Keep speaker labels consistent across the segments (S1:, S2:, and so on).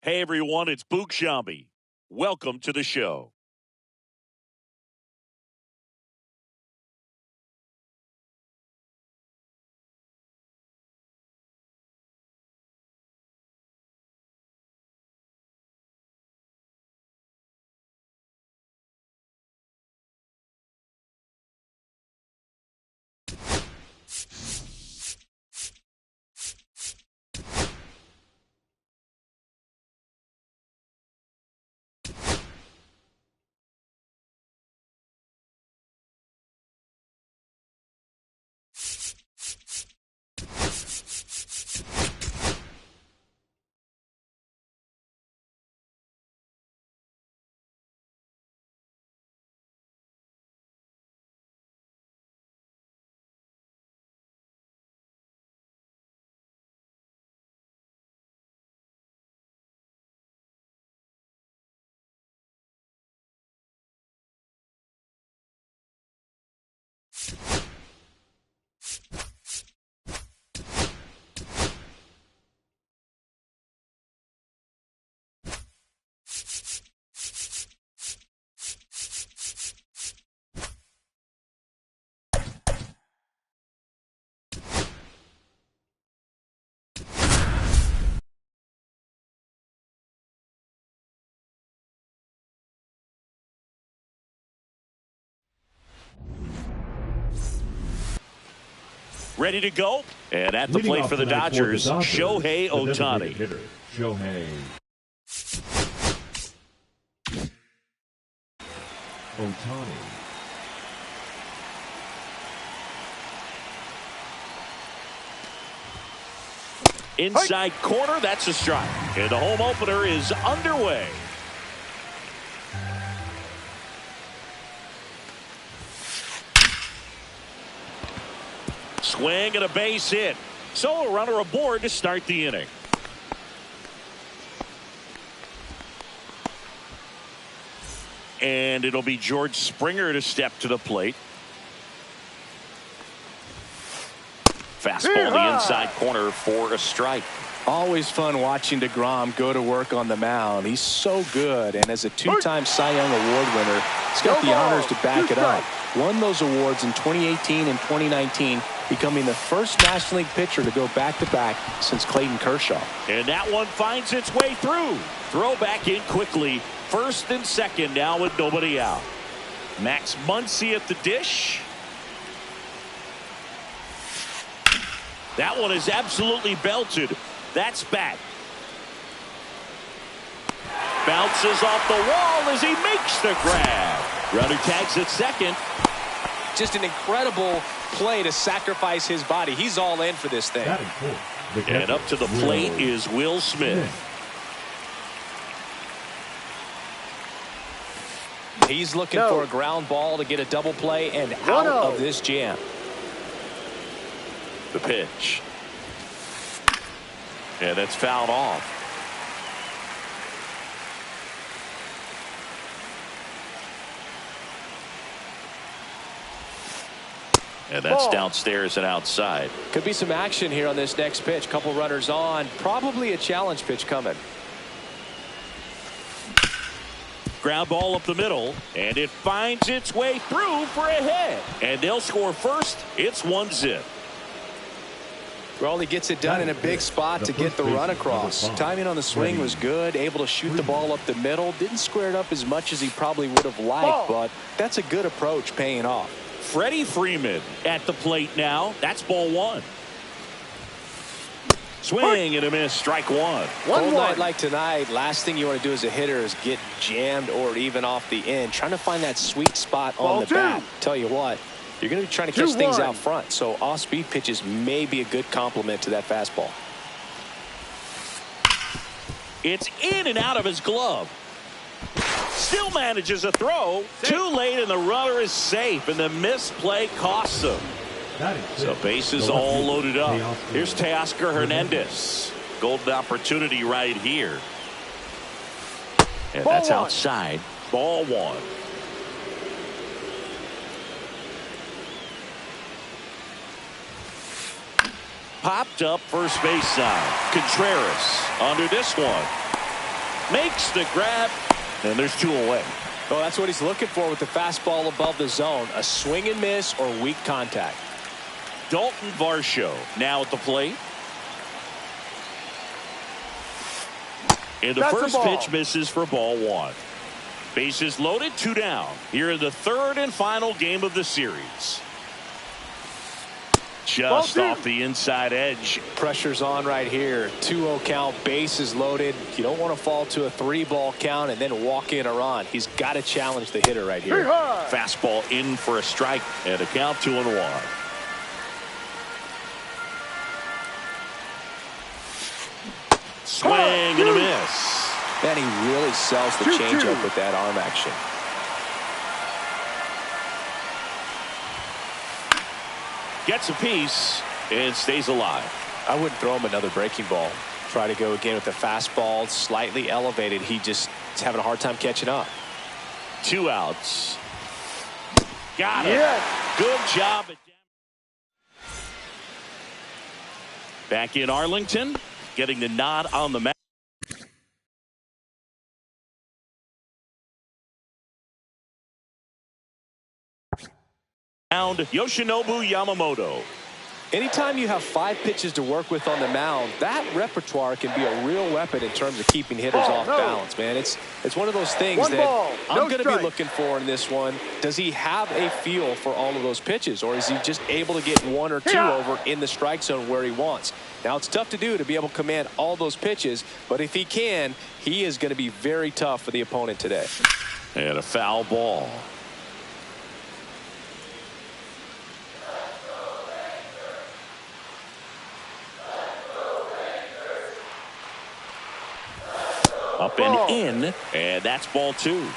S1: Hey everyone, it's Boog Shambi. Welcome to the show. Ready to go? And at the plate for the Dodgers, Shohei Ohtani.
S2: Shohei Ohtani.
S1: Inside corner, that's a strike. And the home opener is underway. Swing and a base hit. So a runner aboard to start the inning. And it'll be George Springer to step to the plate. Fastball the inside corner for a strike.
S3: Always fun watching DeGrom go to work on the mound. He's so good, and as a two-time Cy Young Award winner, he's got the honors to back it up. Won those awards in 2018 and 2019, becoming the first National League pitcher to go back-to-back since Clayton Kershaw.
S1: And that one finds its way through. Throw back in quickly. First and second now with nobody out. Max Muncy at the dish. That one is absolutely belted. That's back. Bounces off the wall as he makes the grab. Runner tags at second.
S3: Just an incredible play to sacrifice his body. He's all in for this thing.
S1: And up to the plate is Will Smith.
S3: He's looking for a ground ball to get a double play and out of this jam.
S1: The pitch. And that's fouled off. And that's downstairs and outside.
S3: Could be some action here on this next pitch. Couple runners on. Probably a challenge pitch coming.
S1: Ground ball up the middle, and it finds its way through for a hit. And they'll score first. It's 1-0.
S3: Well, he gets it done in a big spot to get the run across. Timing on the swing was good. Able to shoot the ball up the middle. Didn't square it up as much as he probably would have liked, but that's a good approach paying off.
S1: Freddie Freeman at the plate now. That's ball one. Swing and a miss. Strike one.
S3: Cold night like tonight, last thing you want to do as a hitter is get jammed or even off the end. Trying to find that sweet spot on the bat. Tell you what, you're going to be trying to catch things out front, so off-speed pitches may be a good complement to that fastball.
S1: It's in and out of his glove. Still manages a throw. Too late, and the runner is safe, and the misplay costs him. So bases all loaded up. Here's Teoscar Hernandez. Golden opportunity right here. And that's outside. Ball one. Popped up first base side. Contreras under this one. Makes the grab, and there's 2 away.
S3: Well, that's what he's looking for with the fastball above the zone. A swing and miss or weak contact.
S1: Dalton Varsho now at the plate. And the first pitch misses for ball 1. Bases loaded, 2 down. Here in the 3rd and final game of the series. Just off the inside edge.
S3: Pressure's on right here. 2-0 count, bases loaded. You don't want to fall to a 3-ball count and then walk in a run. He's got to challenge the hitter right here.
S1: Fastball in for a strike and a count 2-1. Swing and a miss.
S3: And he really sells the changeup with that arm action.
S1: Gets a piece and stays alive.
S3: I wouldn't throw him another breaking ball. Try to go again with the fastball slightly elevated. He just is having a hard time catching up.
S1: 2 outs. Got it. Good job. Back in Arlington, getting the nod on the mound. Yoshinobu Yamamoto.
S3: Anytime you have 5 pitches to work with on the mound, that repertoire can be a real weapon in terms of keeping hitters off balance, man. It's one of those things that I'm going to be looking for in this one. Does he have a feel for all of those pitches, or is he just able to get 1 or 2 over in the strike zone where he wants? Now, it's tough to do to be able to command all those pitches, but if he can, he is going to be very tough for the opponent today.
S1: And a foul ball. Up and in, and that's ball 2.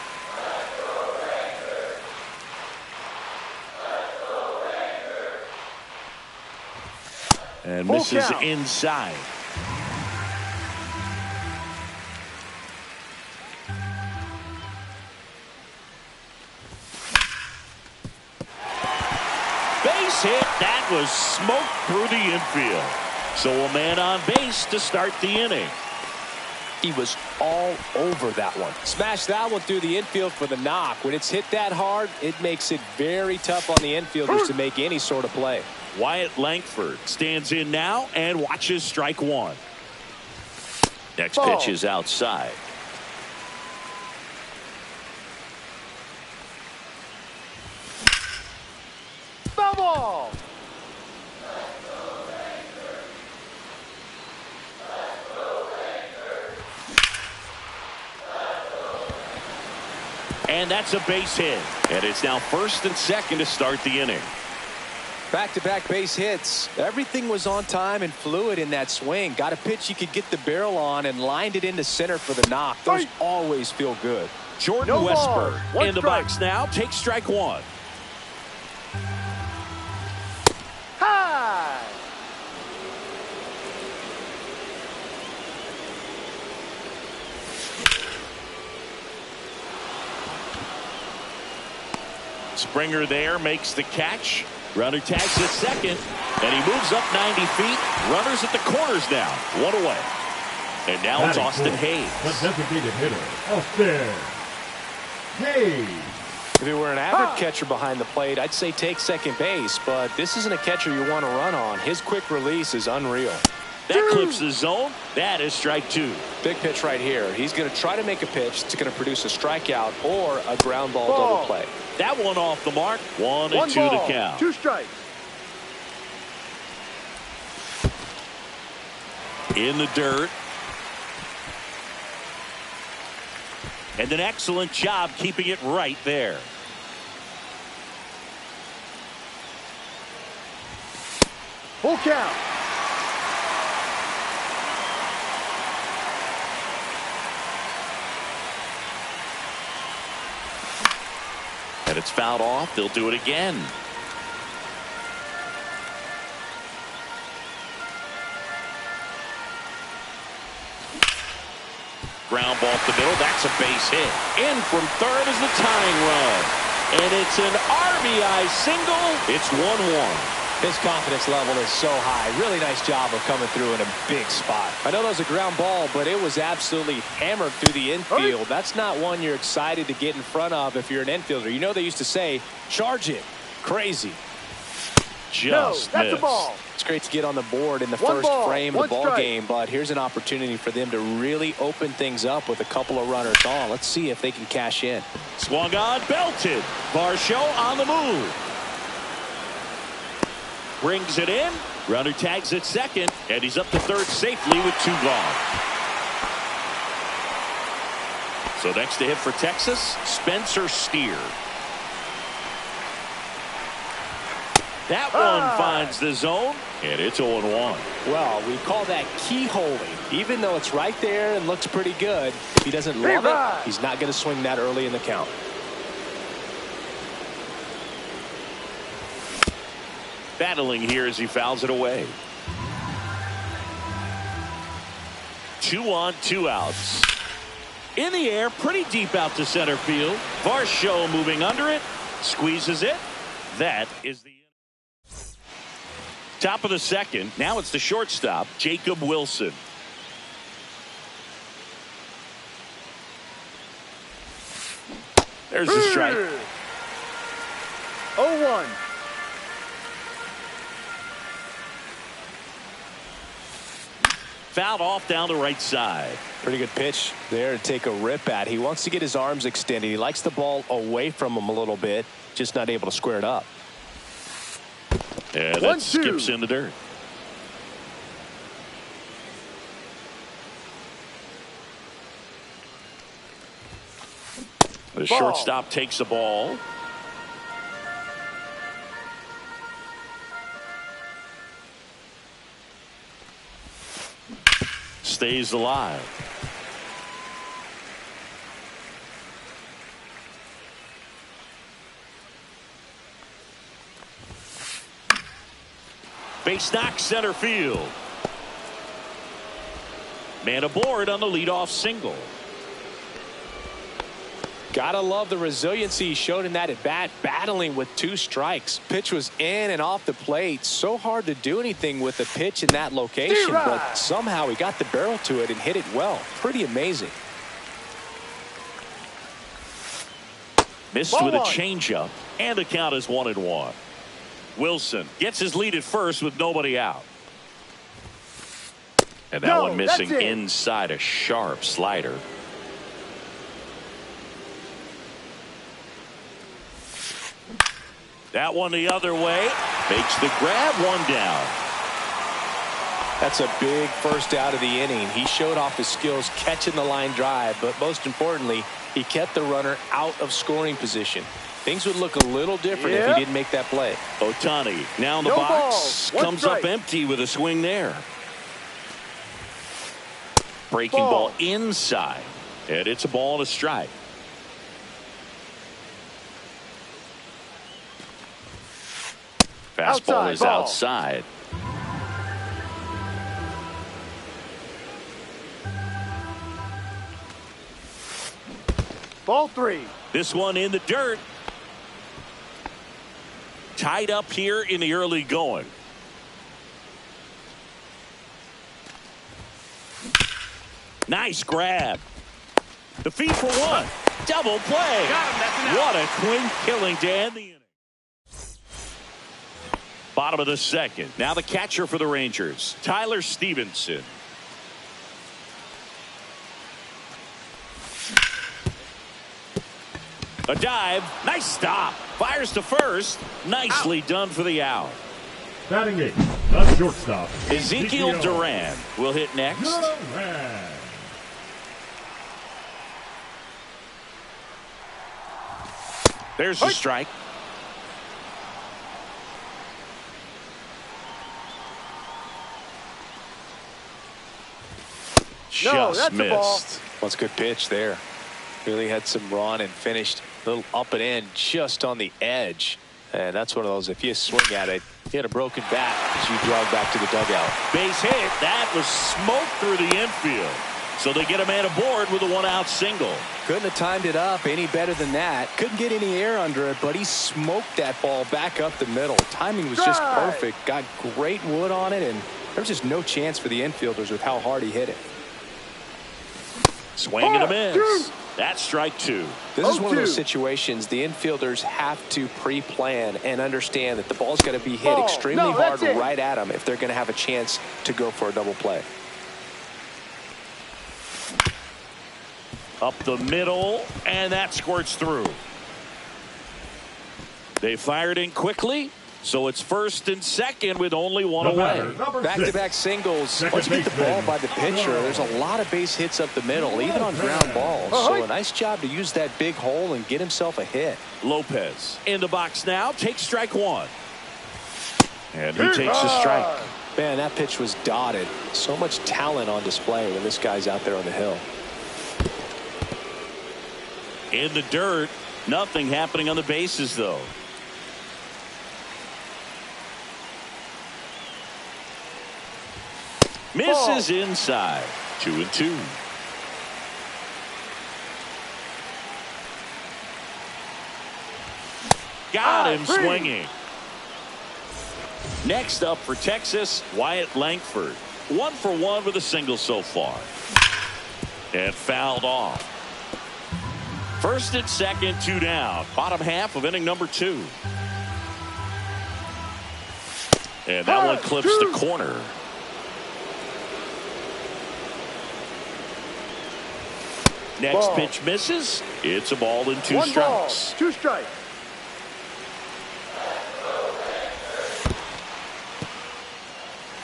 S1: And misses inside. Base hit. That was smoked through the infield. So a man on base to start the inning.
S3: He was all over that one. Smashed that one through the infield for the knock. When it's hit that hard, it makes it very tough on the infielders to make any sort of play.
S1: Wyatt Langford stands in now and watches strike 1. Next pitch is outside.
S4: Ball.
S1: And that's a base hit. And it's now 1st and 2nd to start the inning.
S3: Back-to-back base hits. Everything was on time and fluid in that swing. Got a pitch you could get the barrel on and lined it into center for the knock. Those always feel good.
S1: Jordan Westburg in the box now. Takes strike 1.
S4: High.
S1: Springer there makes the catch. Runner tags at second, and he moves up 90 feet. Runners at the corners now. 1 away. And now it's Austin Hayes.
S2: The designated hitter, Austin Hayes.
S3: If it were an average catcher behind the plate, I'd say take second base, but this isn't a catcher you want to run on. His quick release is unreal.
S1: That clips the zone. That is strike 2.
S3: Big pitch right here. He's going to try to make a pitch that's going to produce a strikeout or a ground ball double play.
S1: That one off the mark. 1 and 2 to count.
S4: 2 strikes.
S1: In the dirt. And an excellent job keeping it right there.
S4: Full count.
S1: And it's fouled off. They'll do it again. Ground ball up the middle. That's a base hit. In from third is the tying run. And it's an RBI single. It's 1-1.
S3: His confidence level is so high. Really nice job of coming through in a big spot. I know that was a ground ball, but it was absolutely hammered through the infield. That's not one you're excited to get in front of if you're an infielder. You know they used to say, charge it. Crazy.
S1: Just
S4: that's
S1: missed.
S4: a ball.
S3: It's great to get on the board in the
S4: One
S3: first
S4: ball,
S3: frame of
S4: one
S3: the ball
S4: strike.
S3: game, but here's an opportunity for them to really open things up with a couple of runners on. Let's see if they can cash in.
S1: Swung on, belted. Varsho on the move. Brings it in. Runner tags at second, and he's up to third safely with 2 gone. So next to hit for Texas, Spencer Steer. That one finds the zone, and it's 0-1.
S3: Well, we call that keyholing. Even though it's right there and looks pretty good, if he doesn't love it, he's not going to swing that early in the count.
S1: Battling here as he fouls it away. 2 on, 2 outs. In the air, pretty deep out to center field. Varsho moving under it, squeezes it. That is the top of the second. Now it's the shortstop, Jacob Wilson. There's the strike.
S4: 0-1.
S1: Fouled off down the right side.
S3: Pretty good pitch there to take a rip at. He wants to get his arms extended. He likes the ball away from him a little bit, just not able to square it up.
S1: Yeah, that skips in the dirt. The shortstop takes the ball. Stays alive. Base knock center field. Man aboard on the leadoff single.
S3: Gotta love the resiliency he showed in that at bat, battling with 2 strikes. Pitch was in and off the plate. So hard to do anything with a pitch in that location, but somehow he got the barrel to it and hit it well. Pretty amazing.
S1: Missed with a changeup, and the count is 1-1. Wilson gets his lead at first with nobody out. And that one missing inside a sharp slider. That one the other way. Makes the grab, 1 down.
S3: That's a big first out of the inning. He showed off his skills catching the line drive, but most importantly, he kept the runner out of scoring position. Things would look a little different if he didn't make that play.
S1: Ohtani now in the box. Comes up empty with a swing there. Breaking ball inside. And it's a ball and a strike. Fastball is outside.
S4: Ball 3.
S1: This one in the dirt. Tied up here in the early going. Nice grab. The feed for 1. Double play. What a clean killing to end the inning. Bottom of the second. Now the catcher for the Rangers, Tyler Stevenson. A dive. Nice stop. Fires to first. Nicely done for the out.
S2: Batting 8, the shortstop,
S1: Ezekiel Duran will hit next.
S2: Duran.
S1: There's the strike. Just missed.
S3: That's a good pitch there. Really had some run and finished a little up and in just on the edge. And that's one of those, if you swing at it, you had a broken bat as you drive back to the dugout.
S1: Base hit. That was smoked through the infield. So they get a man aboard with a one-out single.
S3: Couldn't have timed it up any better than that. Couldn't get any air under it, but he smoked that ball back up the middle. Timing was just perfect. Got great wood on it, and there's just no chance for the infielders with how hard he hit it.
S1: Swing and a miss. That's strike two.
S3: This is one of those situations the infielders have to pre-plan and understand that the ball's got to be hit extremely hard right at them if they're going to have a chance to go for a double play.
S1: Up the middle, and that squirts through. They fired in quickly, so it's first and second with only one away.
S3: Back-to-back singles. Once you get the ball by the pitcher, there's a lot of base hits up the middle, even on ground balls. So a nice job to use that big hole and get himself a hit.
S1: Lopez in the box now, takes strike one. And he takes a strike.
S3: Man, that pitch was dotted. So much talent on display when this guy's out there on the hill.
S1: In the dirt, nothing happening on the bases, though. Misses inside. 2-2. Got him swinging. Next up for Texas, Wyatt Langford. 1 for 1 with a single so far. And fouled off. First and second, 2 down. Bottom half of inning number 2. And that one clips the corner. Next pitch misses. It's a ball and 2 strikes.
S4: 2 strikes.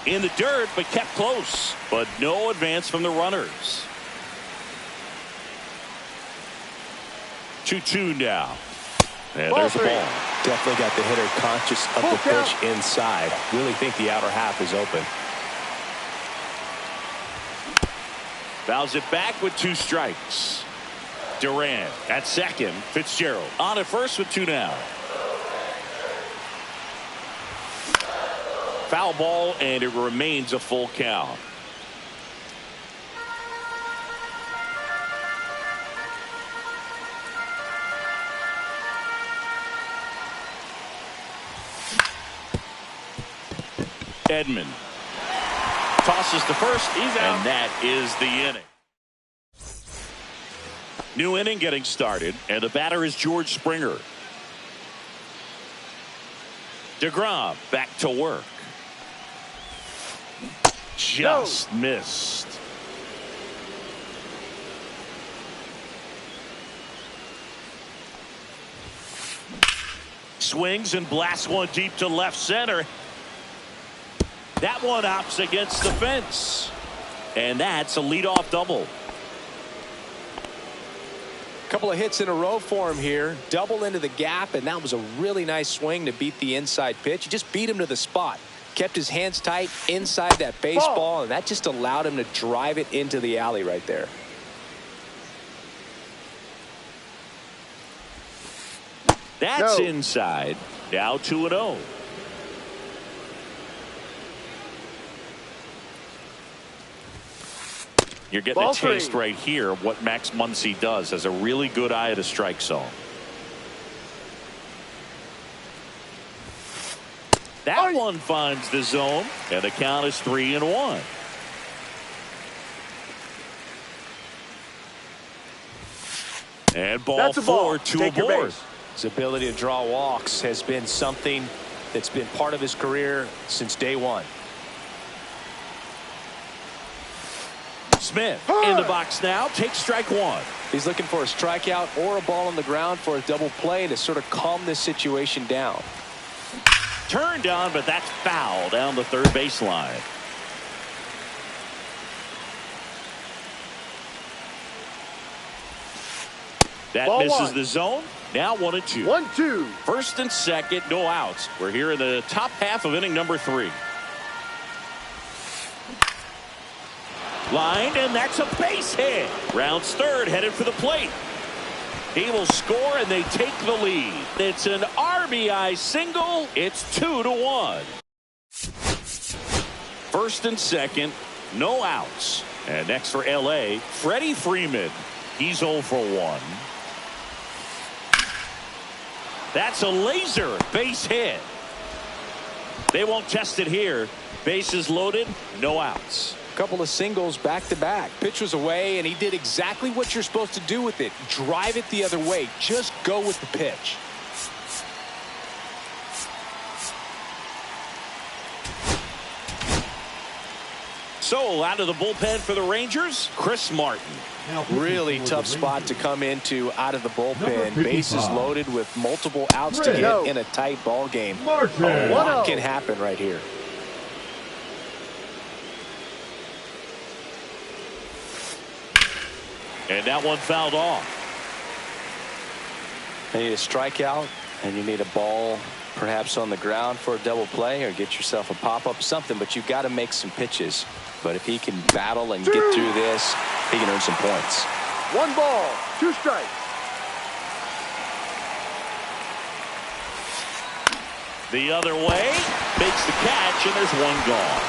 S1: In the dirt, but kept close. But no advance from the runners. 2-2 now. And there's the ball.
S3: Definitely got the hitter conscious of the pitch inside. Really think the outer half is open.
S1: Fouls it back with 2 strikes. Durant at second. Fitzgerald on at first with 2 down. Foul ball, and it remains a full count. Edman tosses the first. He's out. And that is the inning. New inning getting started, and the batter is George Springer. DeGrom back to work. Just missed. Swings and blasts one deep to left center. That one opts against the fence. And that's a leadoff double.
S3: Couple of hits in a row for him here. Double into the gap, and that was a really nice swing to beat the inside pitch. He just beat him to the spot. Kept his hands tight inside that baseball, and that just allowed him to drive it into the alley right there.
S1: That's inside. Now 2-0. You're getting a taste right here of what Max Muncy does. Has a really good eye at a strike zone. That one finds the zone, and the count is 3-1. And ball 4, 2 aboard.
S3: His ability to draw walks has been something that's been part of his career since day one.
S1: Smith in the box now, takes strike one.
S3: He's looking for a strikeout or a ball on the ground for a double play to sort of calm this situation down.
S1: Turned on, but that's foul down the third baseline. That
S4: Ball
S1: misses
S4: one.
S1: the zone. Now 1-2.
S4: 1-2.
S1: First and second, no outs. We're here in the top half of inning number 3. Line, and that's a base hit. Rounds third, headed for the plate. He will score, and they take the lead. It's an RBI single. It's 2-1. First and second, no outs. And next for L.A., Freddie Freeman. He's 0 for 1. That's a laser base hit. They won't test it here. Bases loaded, no outs.
S3: Couple of singles back to back. Pitch was away, and he did exactly what you're supposed to do with it. Drive it the other way. Just go with the pitch.
S1: So out of the bullpen for the Rangers, Chris Martin.
S3: Really tough spot to come into out of the bullpen. Bases loaded with multiple outs to
S2: Red.
S3: get in a tight ball game.
S2: Martin.
S3: A lot can happen right here.
S1: And that one fouled off.
S3: You need a strikeout, and you need a ball perhaps on the ground for a double play, or get yourself a pop-up, something, but you've got to make some pitches. But if he can battle and get through this, he can earn some points.
S4: 1 ball, 2 strikes.
S1: The other way, makes the catch, and there's 1 gone.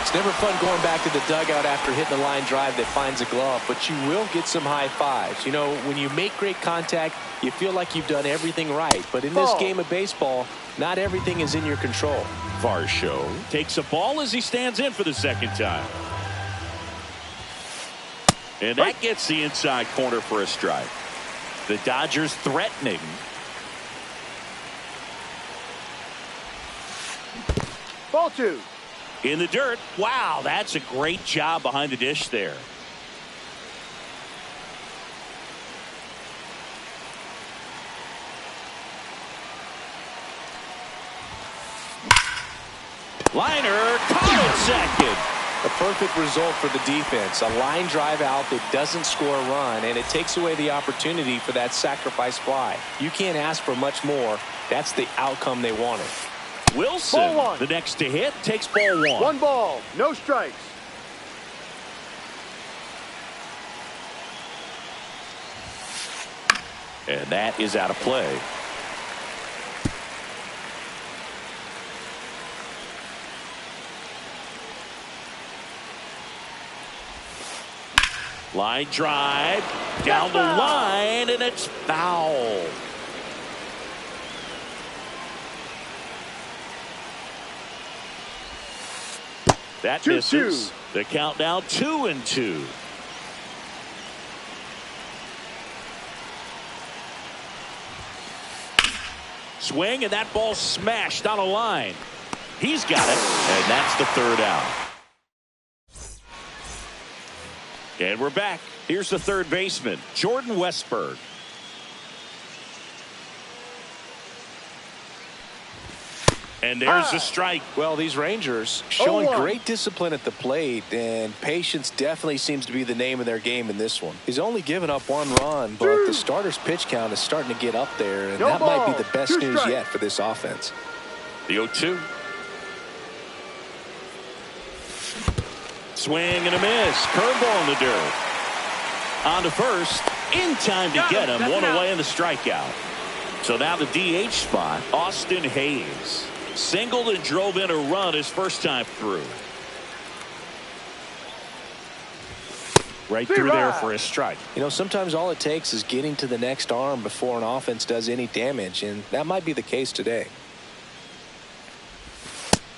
S3: It's never fun going back to the dugout after hitting a line drive that finds a glove, but you will get some high fives. You know, when you make great contact, you feel like you've done everything right. But in this game of baseball, not everything is in your control.
S1: Varsho takes a ball as he stands in for the second time. And that gets the inside corner for a strike. The Dodgers threatening.
S4: Ball 2.
S1: In the dirt. Wow, that's a great job behind the dish there. Liner caught at second.
S3: A perfect result for the defense. A line drive out that doesn't score a run, and it takes away the opportunity for that sacrifice fly. You can't ask for much more. That's the outcome they wanted.
S1: Wilson, the next to hit, takes ball 1.
S4: 1 ball, no strikes.
S1: And that is out of play. Line drive down the line, and it's foul. That misses. The count now 2-2. Swing, and that ball smashed on a line. He's got it, and that's the 3rd out. And we're back. Here's the 3rd baseman, Jordan Westburg. And there's the strike.
S3: Well, these Rangers showing great discipline at the plate, and patience definitely seems to be the name of their game in this one. He's only given up 1 run, but the starter's pitch count is starting to get up there, and that might be the best news yet for this offense.
S1: The 0-2. Swing and a miss. Curveball in the dirt. On to first. In time to get him. 1 away in the strikeout. So now the DH spot, Austin Hayes. Singled and drove in a run his first time through. Right through there for a strike.
S3: You know, sometimes all it takes is getting to the next arm before an offense does any damage, and that might be the case today.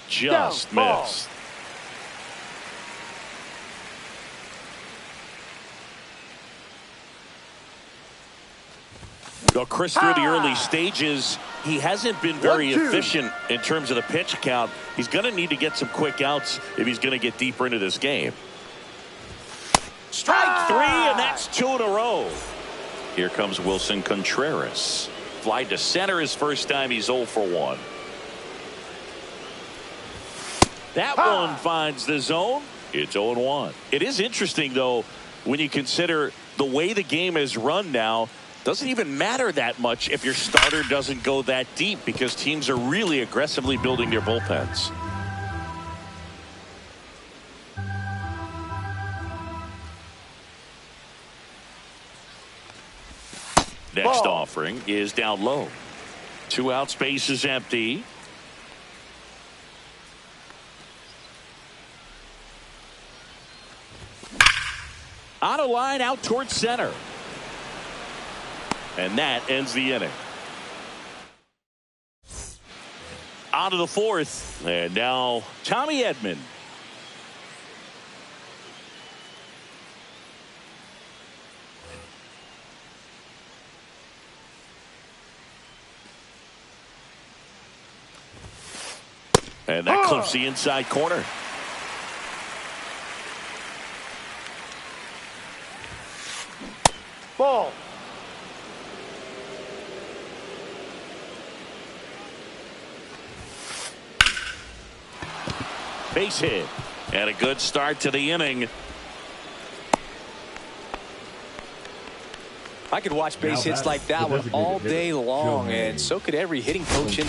S1: Just missed. Well, Chris, through the early stages, he hasn't been very efficient in terms of the pitch count. He's going to need to get some quick outs if he's going to get deeper into this game. Strike 3, and that's 2 in a row. Here comes Wilson Contreras. Fly to center his first time. He's 0 for 1. That one finds the zone. It's 0-1. It is interesting, though, when you consider the way the game is run now. Doesn't even matter that much if your starter doesn't go that deep, because teams are really aggressively building their bullpens. Next offering is down low. 2 out, space is empty. On a line out towards center. And that ends the inning. On to the fourth. And now Tommy Edman. And that clips the inside corner.
S4: Ball.
S1: Base hit. And a good start to the inning.
S3: I could watch base hits like that one all day long, and so could every hitting coach in.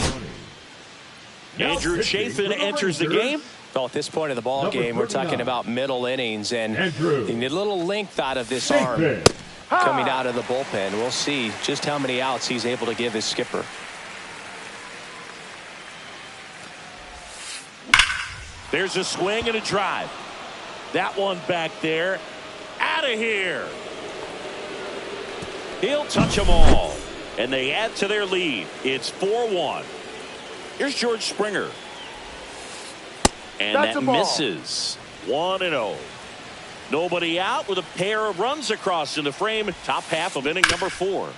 S1: Andrew Chafin enters the game.
S3: Well, at this point of the ball game, we're talking about middle innings, and you need a little length out of this arm coming out of the bullpen. We'll see just how many outs he's able to give his skipper.
S1: There's a swing and a drive. That one back there. Out of here. He'll touch them all. And they add to their lead. It's 4-1. Here's George Springer. And that misses. 1-0. Nobody out with a pair of runs across in the frame. Top half of inning number 4.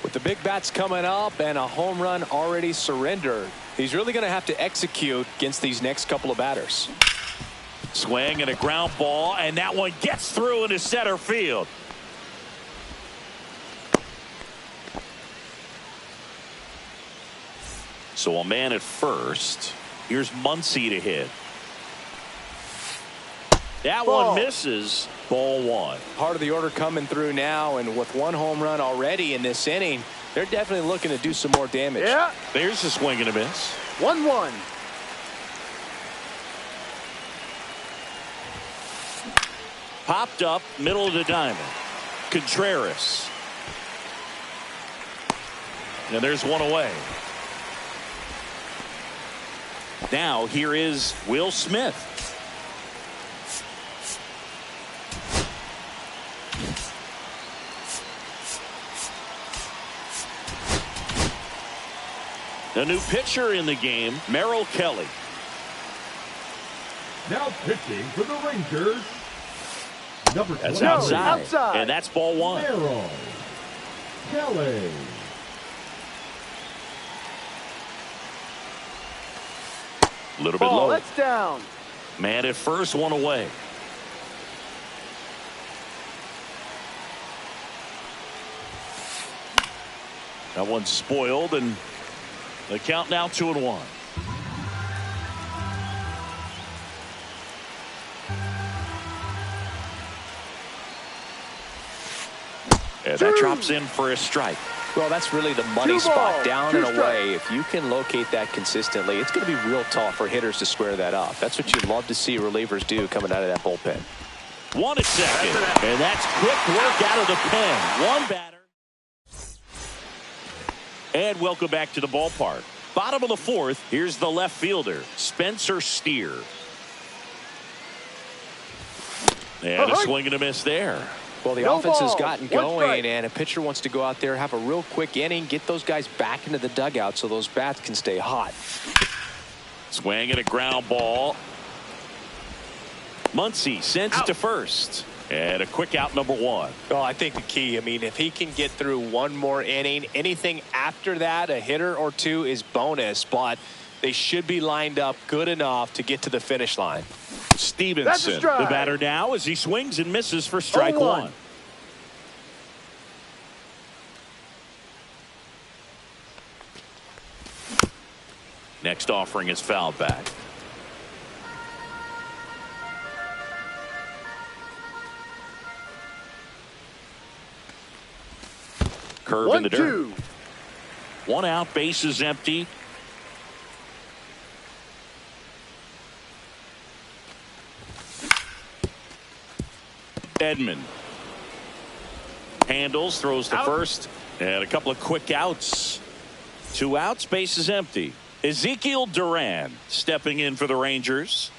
S3: With the big bats coming up and a home run already surrendered, he's really going to have to execute against these next couple of batters.
S1: Swing and a ground ball, and that one gets through into center field. So a man at first. Here's Muncy to hit. That one misses. Ball 1.
S3: Part of the order coming through now, and with one home run already in this inning, they're definitely looking to do some more damage.
S4: Yeah.
S1: There's a swing and a miss.
S4: 1-1.
S1: Popped up middle of the diamond. Contreras. And there's one away. Now here is Will Smith. A new pitcher in the game, Merrill Kelly.
S2: Now pitching for the Rangers, number 20.
S1: That's outside. And that's ball 1.
S2: Merrill Kelly.
S1: A little bit low.
S4: That's down.
S1: Man at first, one away. That one's spoiled, and the count now 2-1. And that drops in for a strike.
S3: Well, that's really the money spot, down and away. If you can locate that consistently, it's going to be real tough for hitters to square that up. That's what you'd love to see relievers do coming out of that bullpen.
S1: 1 at second, and that's quick work out of the pen. One batter. And welcome back to the ballpark. Bottom of the 4th, here's the left fielder, Spencer Steer. And a swing and a miss there.
S3: Well, the offense has gotten going, and a pitcher wants to go out there, have a real quick inning, get those guys back into the dugout so those bats can stay hot.
S1: Swing and a ground ball. Muncy sends it to first. And a quick out, number 1.
S3: Well, I think the key, I mean, if he can get through one more inning, anything after that, a hitter or two is bonus, but they should be lined up good enough to get to the finish line.
S1: Stevenson, the batter now, as he swings and misses for strike 1. Next offering is fouled back. Curve in the dirt. 1 out, base is empty. Edman handles, throws to first, and a couple of quick outs. 2 outs, base is empty. Ezekiel Duran stepping in for the Rangers.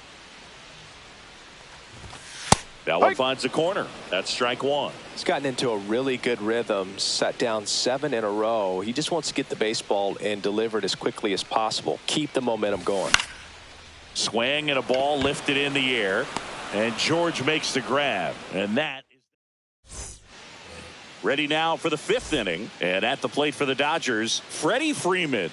S1: That one finds the corner. That's strike one.
S3: He's gotten into a really good rhythm, set down 7 in a row. He just wants to get the baseball and deliver it as quickly as possible. Keep the momentum going.
S1: Swing and a ball lifted in the air. And George makes the grab. And that is ready now for the 5th inning. And at the plate for the Dodgers, Freddie Freeman.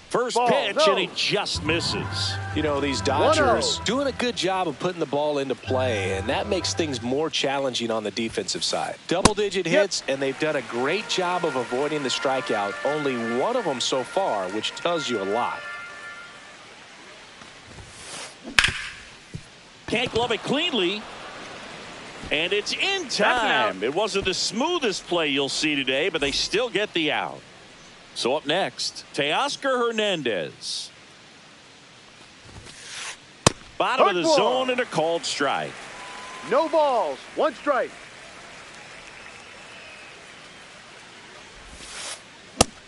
S1: First pitch, and he just misses.
S3: You know, these Dodgers doing a good job of putting the ball into play, and that makes things more challenging on the defensive side. Double-digit hits, and they've done a great job of avoiding the strikeout. Only one of them so far, which tells you a lot.
S1: Can't glove it cleanly. And it's in time. It wasn't the smoothest play you'll see today, but they still get the out. So up next, Teoscar Hernandez. Bottom of the zone and a called strike.
S4: No balls. 1 strike.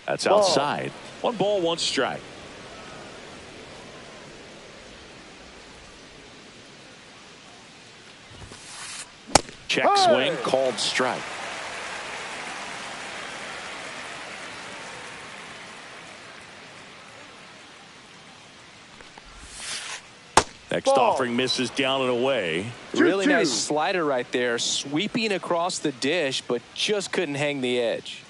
S1: That's outside. 1 ball, 1 strike. Check swing, called strike. Next offering misses down and away.
S3: Really nice slider right there, sweeping across the dish, but just couldn't hang the edge.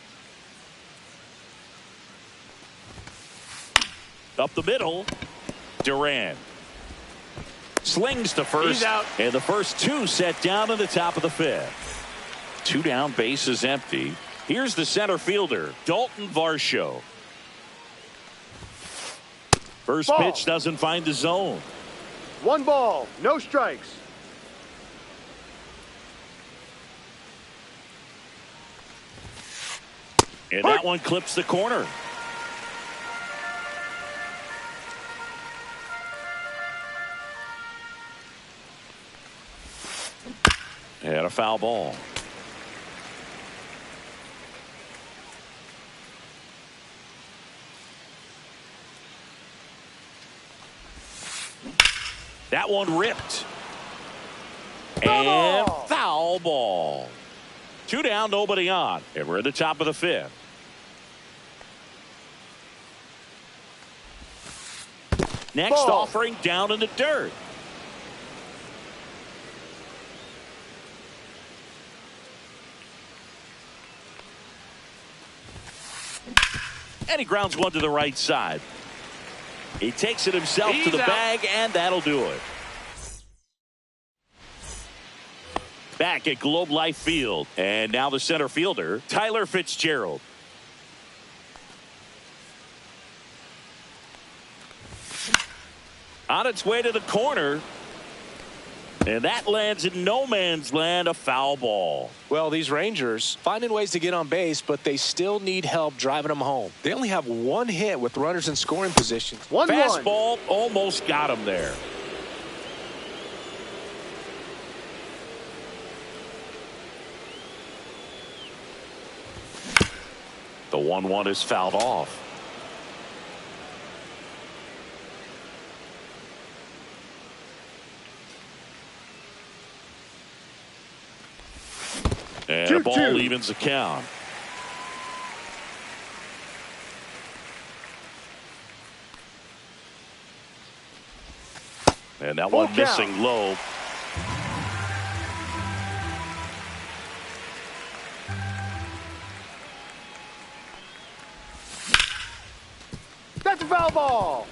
S1: Up the middle, Duran slings to first, and the first 2 set down in the top of the 5th. 2 down, bases empty. Here's the center fielder, Dalton Varsho. First pitch doesn't find the zone.
S4: 1 ball, no strikes.
S1: And that one clips the corner. And a foul ball. That one ripped. And foul ball. 2 down, nobody on. And we're at the top of the 5th. Next offering down in the dirt. And he grounds one to the right side. He takes it himself to the bag, and that'll do it. Back at Globe Life Field. And now the center fielder, Tyler Fitzgerald. On its way to the corner. And that lands in no man's land, a foul ball.
S3: Well, these Rangers finding ways to get on base, but they still need help driving them home. They only have 1 hit with runners in scoring position.
S1: Fastball almost got him there. The 1-1 is fouled off. And a ball evens the count. And that one missing low.
S4: That's a foul ball.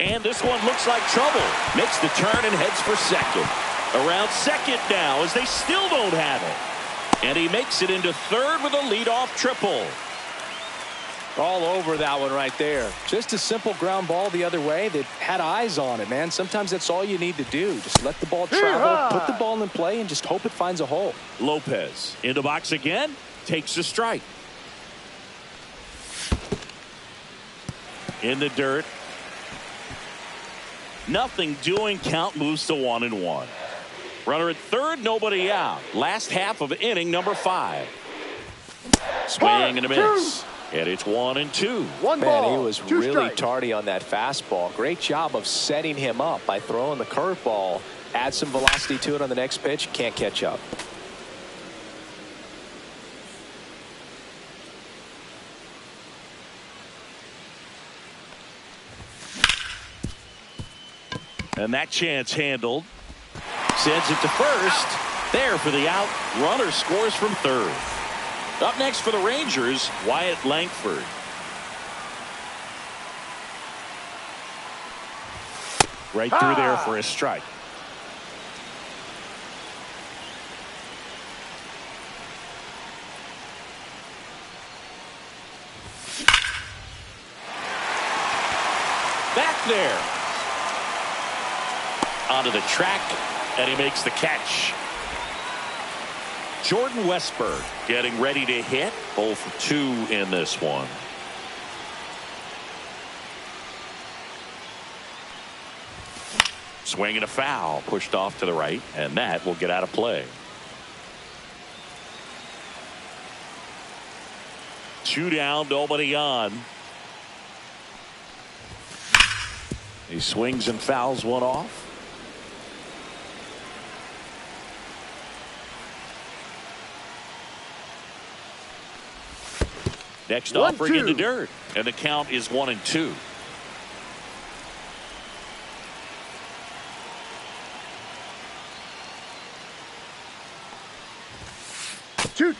S1: And this one looks like trouble. Makes the turn and heads for second. Around second now as they still don't have it. And he makes it into third with a leadoff triple.
S3: All over that one right there. Just a simple ground ball the other way that had eyes on it, man. Sometimes that's all you need to do. Just let the ball travel, put the ball in play, and just hope it finds a hole.
S1: Lopez in the box again. Takes a strike. In the dirt. Nothing doing. Count moves to 1-1. Runner at third, nobody out. Last half of inning number 5. Swing and a miss. And it's 1-2.
S3: Man, he was really tardy on that fastball. Great job of setting him up by throwing the curveball. Add some velocity to it on the next pitch. Can't catch up.
S1: And that chance handled. Sends it to first. There for the out. Runner scores from third. Up next for the Rangers, Wyatt Langford. Right through there for a strike. Back there. Onto the track, and he makes the catch. Jordan Westburg getting ready to hit. 0 for 2 in this one. Swing and a foul, pushed off to the right, and that will get out of play. 2 down, nobody on. He swings and fouls one off. Next offering in the dirt, and the count is 1-2.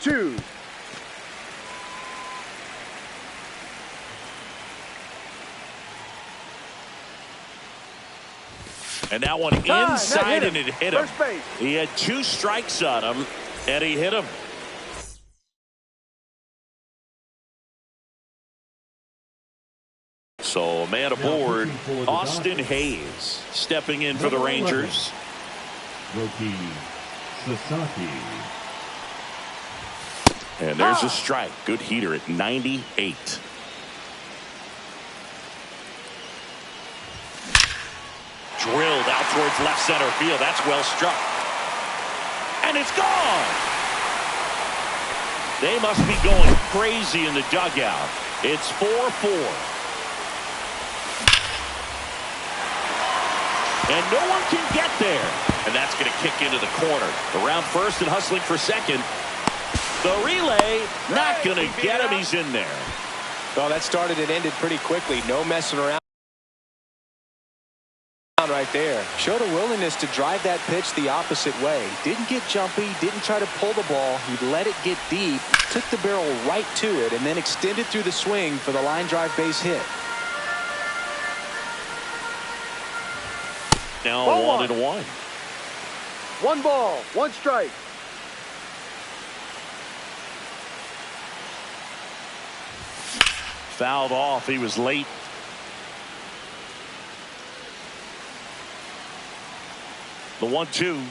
S4: Two.
S1: And that one inside, and it hit him.
S4: First base.
S1: He had 2 strikes on him, and he hit him. So a man aboard, Austin Hayes, stepping in for the Rangers.
S2: Rookie Sasaki.
S1: And there's a strike. Good heater at 98. Drilled out towards left center field. That's well struck. And it's gone. They must be going crazy in the dugout. It's 4-4. And no one can get there. And that's going to kick into the corner. Around first and hustling for second. The relay, not going to get him. He's in there.
S3: Well, that started and ended pretty quickly. No messing around right there. Showed a willingness to drive that pitch the opposite way. Didn't get jumpy, didn't try to pull the ball. He let it get deep, took the barrel right to it, and then extended through the swing for the line drive base hit.
S1: Now 1-1.
S4: 1 ball, 1 strike.
S1: Fouled off. He was late. The 1-2.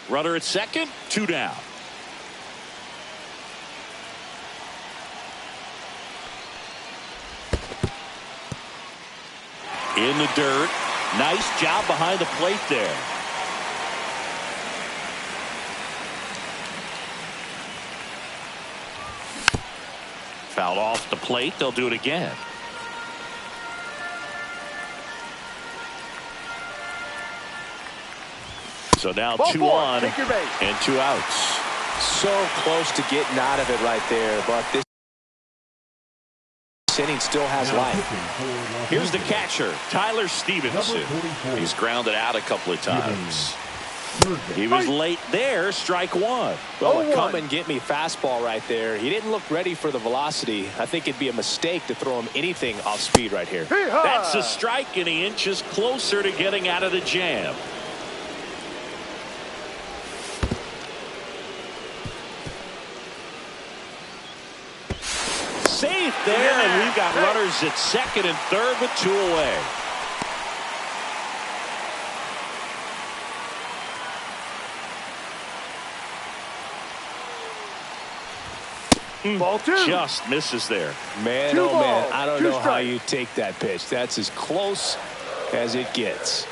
S1: Runner at second, 2 down. In the dirt. Nice job behind the plate there. Fouled off the plate. They'll do it again. So now 2 on and 2 outs.
S3: So close to getting out of it right there, but this inning still has life.
S1: Here's the catcher, Tyler Stevenson. He's grounded out a couple of times. He was late there, strike 1.
S3: Well, a come and get me fastball right there. He didn't look ready for the velocity. I think it'd be a mistake to throw him anything off speed right here.
S1: That's a strike, and he inches closer to getting out of the jam. Safe there, and we've got runners at second and third with 2 away.
S4: Ball two.
S1: Just misses there.
S3: Man,
S4: Two
S3: oh man,
S4: balls,
S3: I don't
S4: two
S3: know how
S4: strikes.
S3: you take that pitch. That's as close as it gets.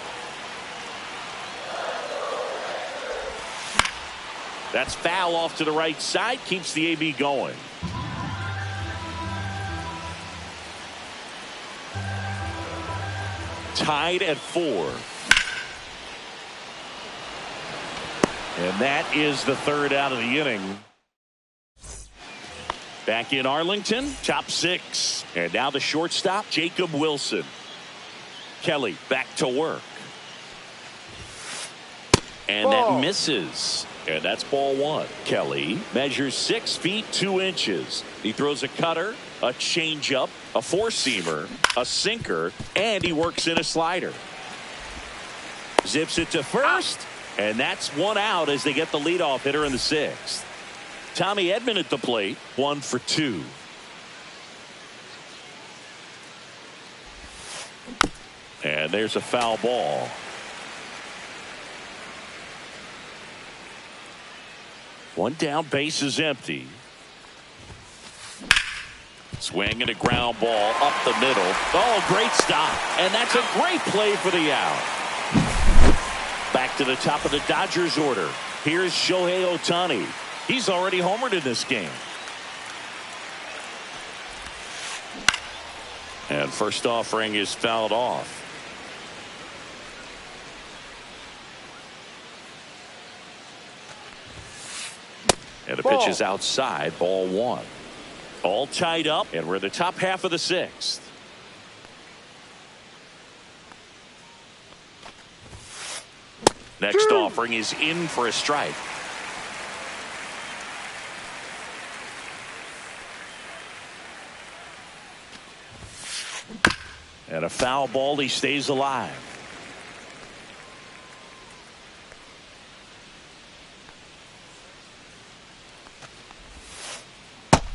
S1: That's foul off to the right side. Keeps the AB going. Tied at 4. And that is the third out of the inning. Back in Arlington, top 6. And now the shortstop, Jacob Wilson. Kelly back to work. And
S4: Ball.
S1: that misses. And that's ball 1. Kelly measures 6 feet 2 inches. He throws a cutter, a changeup, a four-seamer, a sinker, and he works in a slider. Zips it to first, and that's 1 out as they get the leadoff hitter in the 6th. Tommy Edman at the plate, 1 for 2. And there's a foul ball. One down, base is empty. Swing and a ground ball up the middle. Oh, great stop. And that's a great play for the out. Back to the top of the Dodgers order. Here's Shohei Ohtani. He's already homered in this game. And first offering is fouled off. And the pitch is outside, ball 1. All tied up, and we're in the top half of the 6th. Next offering is in for a strike. And a foul ball, he stays alive.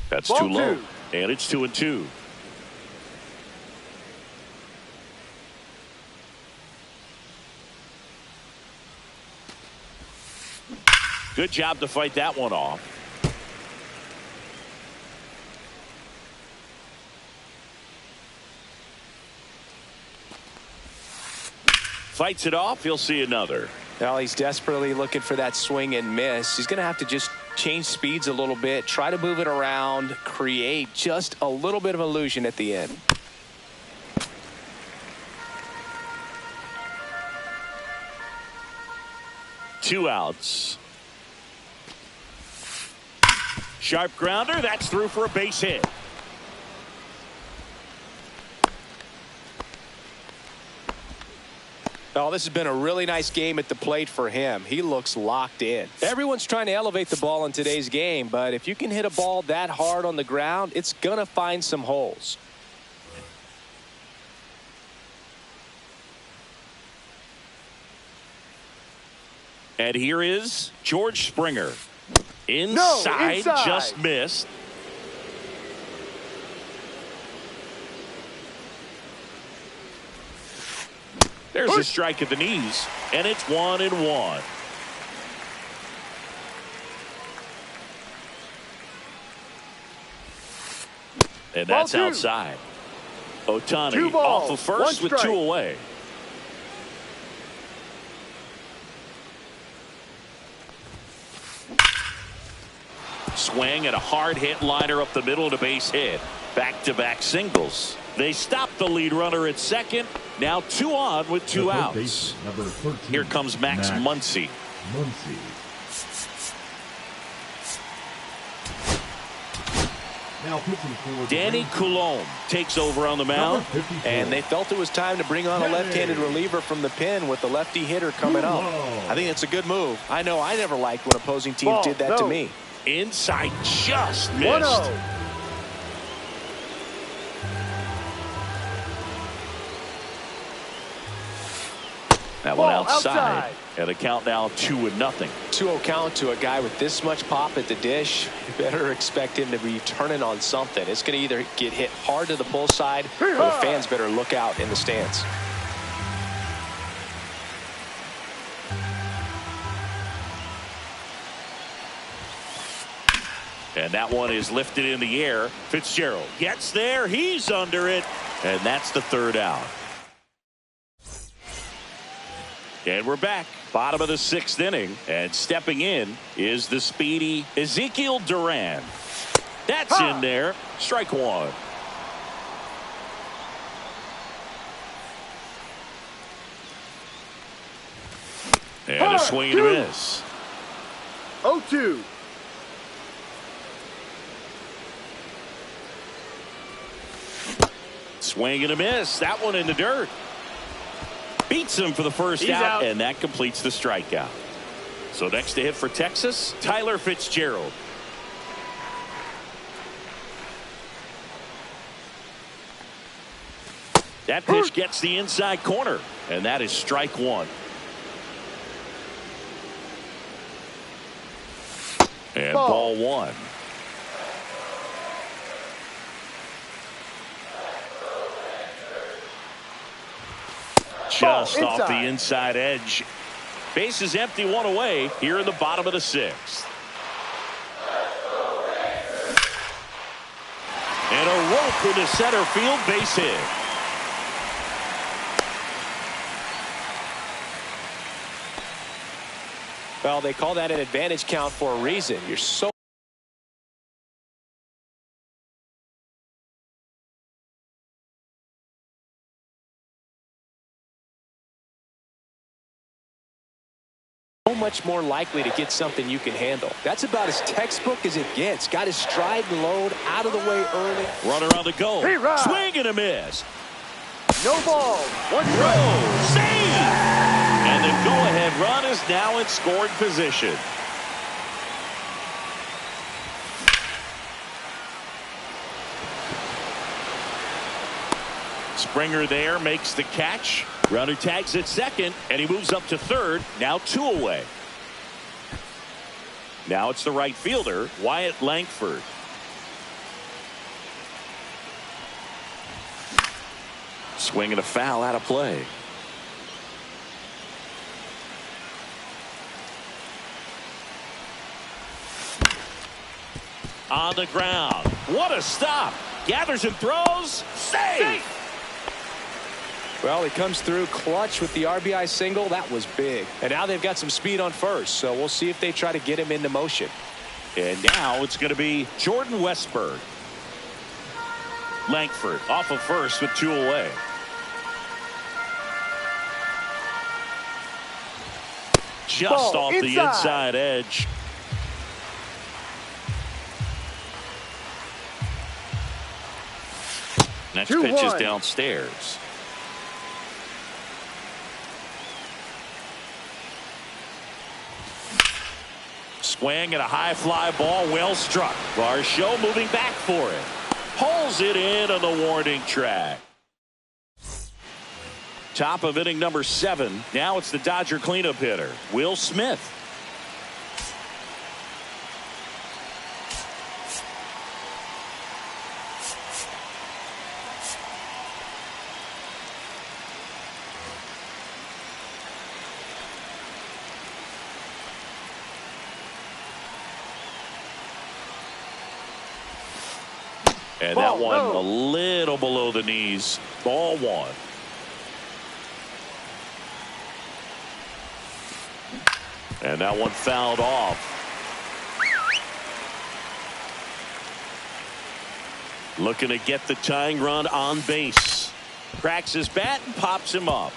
S1: That's
S4: Ball
S1: too low.
S4: 2.
S1: And it's 2-2. Good job to fight that one off. Fights it off. He'll see another.
S3: Well, he's desperately looking for that swing and miss. He's going to have to just change speeds a little bit, try to move it around, create just a little bit of illusion at the end.
S1: Two outs. Sharp grounder. That's through for a base hit.
S3: Oh, this has been a really nice game at the plate for him. He looks locked in. Everyone's trying to elevate the ball in today's game, but if you can hit a ball that hard on the ground, it's going to find some holes.
S1: And here is George Springer. Inside. Just missed. There's a strike at the knees, and it's 1-1. And that's outside. Ohtani off of first with 2 away. Swing and a hard hit liner up the middle to base hit. Back-to-back singles. They stop the lead runner at second. Now 2 on with 2 outs.
S2: Number 13,
S1: Here comes Max Muncy.
S2: Now pitching for
S1: Danny Coulombe takes over on the mound.
S3: And they felt it was time to bring on a left-handed reliever from the pen with the lefty hitter coming up. I think it's a good move. I know I never liked when opposing teams did that to me.
S1: Inside, just missed. That one outside. And a count now 2-0.
S3: 2-0 count to a guy with this much pop at the dish. You better expect him to be turning on something. It's going to either get hit hard to the pull side, or the fans better look out in the stands.
S1: And that one is lifted in the air. Fitzgerald gets there. He's under it. And that's the third out. And we're back. Bottom of the sixth inning. And stepping in is the speedy Ezekiel Duran. That's in there. Strike one. And a swing and a miss.
S4: 0-2.
S1: Swing and a miss. That one in the dirt. Beats him for the first out, and that completes the strikeout. So next to hit for Texas, Tyler Fitzgerald. That pitch gets the inside corner, and that is strike one. And ball one. Just off the inside edge. Base is empty, one away here in the bottom of the sixth. And a rope into center field, base hit.
S3: Well, they call that an advantage count for a reason. You're so much more likely to get something you can handle. That's about as textbook as it gets. Got his stride and load out of the way early.
S1: Runner on the go. Swing and a miss.
S4: No ball. One
S1: throw. Save. And the go-ahead run is now in scoring position. Springer there makes the catch. Runner tags at second, and he moves up to third. Now two away. Now it's the right fielder, Wyatt Langford. Swing and a foul out of play. On the ground. What a stop. Gathers and throws. Save.
S3: Well, he comes through clutch with the RBI single. That was big. And now they've got some speed on first, so we'll see if they try to get him into motion.
S1: And now it's going to be Jordan Westberg. Langford off of first with two away. Just off the inside edge. Next pitch is downstairs. Swing and a high fly ball, well struck. Varsho moving back for it. Pulls it in on the warning track. Top of inning number 7. Now it's the Dodger cleanup hitter, Will Smith. And that one a little below the knees. Ball one. And that one fouled off. Looking to get the tying run on base. Cracks his bat and pops him up.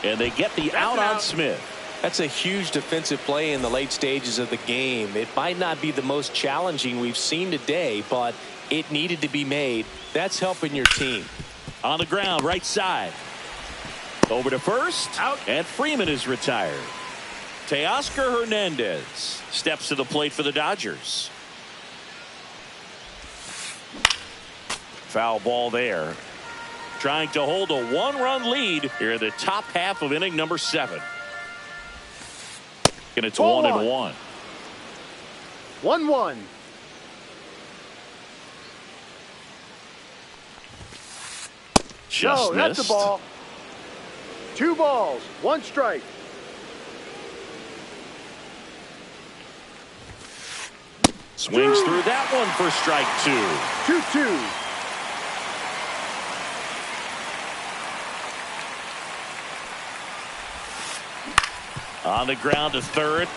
S1: And they get the out on Smith.
S3: That's a huge defensive play in the late stages of the game. It might not be the most challenging we've seen today, but it needed to be made. That's helping your team.
S1: On the ground, right side. Over to first. Out. And Freeman is retired. Teoscar Hernandez steps to the plate for the Dodgers. Foul ball there. Trying to hold a one-run lead here in the top half of inning number 7. And it's 1-1.
S4: 1-1.
S1: Just
S4: that's a ball. 2 balls, 1 strike.
S1: Swings through that one for strike 2.
S4: 2-2.
S1: On the ground to third.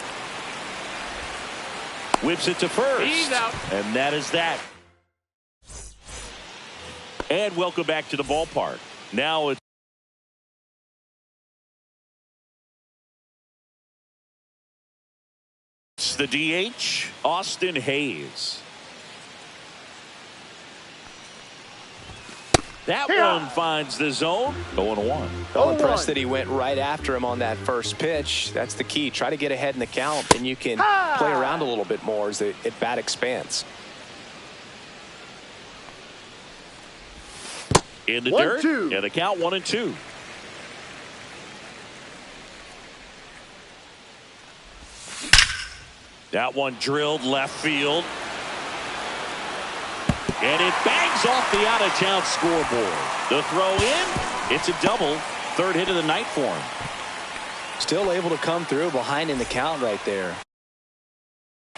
S1: Whips it to first.
S5: He's out.
S1: And that is that. And welcome back to the ballpark. Now it's the DH, Austin Hayes. That one finds the zone. 0-1.
S3: So impressed that he went right after him on that first pitch. That's the key. Try to get ahead in the count, and you can play around a little bit more as the at-bat expands.
S1: In the dirt. Yeah, the count 1-2. That one drilled left field. And it bangs off the out-of-town scoreboard. The throw in, it's a double. Third hit of the night for him.
S3: Still able to come through behind in the count right there.